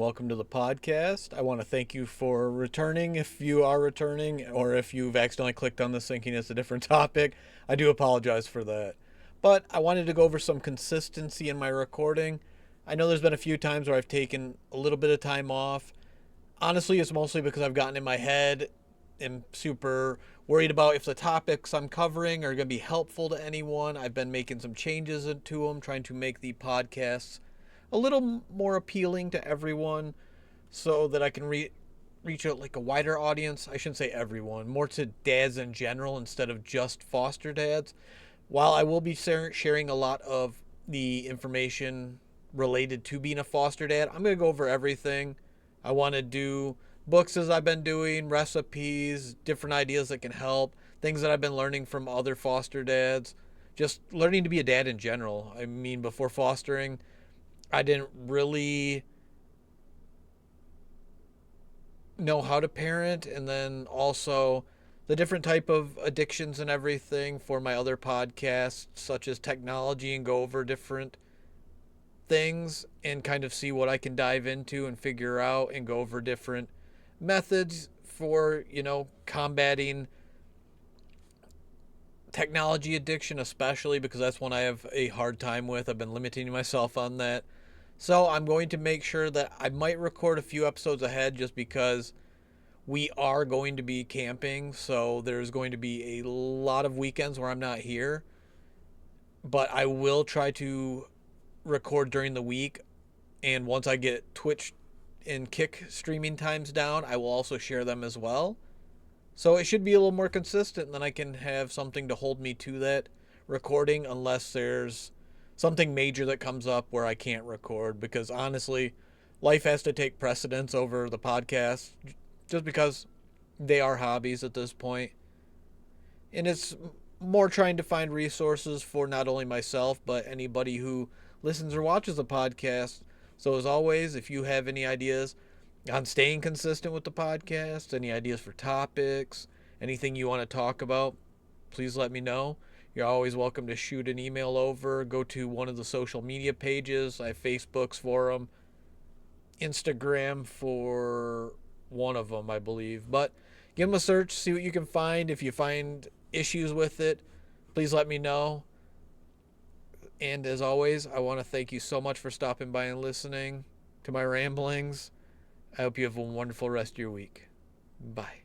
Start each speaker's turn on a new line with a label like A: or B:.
A: welcome to the podcast. I want to thank you for returning if you are returning, or if you've accidentally clicked on this thinking it's a different topic. I do apologize for that. But I wanted to go over some consistency in my recording. I know there's been a few times where I've taken a little bit of time off. Honestly, it's mostly because I've gotten in my head and super worried about if the topics I'm covering are going to be helpful to anyone. I've been making some changes to them, trying to make the podcasts a little more appealing to everyone so that I can reach out like a wider audience. I shouldn't say everyone, more to dads in general instead of just foster dads. While I will be sharing a lot of the information related to being a foster dad, I'm going to go over everything. I want to do books as I've been doing, recipes, different ideas that can help, things that I've been learning from other foster dads, just learning to be a dad in general. I mean, before fostering, I didn't really know how to parent, and then also the different type of addictions and everything for my other podcasts, such as technology, and go over different things and kind of see what I can dive into and figure out and go over different methods for, combating technology addiction, especially because that's one I have a hard time with. I've been limiting myself on that. So I'm going to make sure that I might record a few episodes ahead just because we are going to be camping. So there's going to be a lot of weekends where I'm not here. But I will try to record during the week. And once I get Twitch and Kick streaming times down, I will also share them as well. So it should be a little more consistent, and then I can have something to hold me to that recording unless there's something major that comes up where I can't record, because honestly, life has to take precedence over the podcast just because they are hobbies at this point. And it's more trying to find resources for not only myself, but anybody who listens or watches the podcast. So as always, if you have any ideas on staying consistent with the podcast, any ideas for topics, anything you want to talk about, please let me know. You're always welcome to shoot an email over. Go to one of the social media pages. I have Facebooks for them, Instagram for one of them, I believe. But give them a search, see what you can find. If you find issues with it, please let me know. And as always, I want to thank you so much for stopping by and listening to my ramblings. I hope you have a wonderful rest of your week. Bye.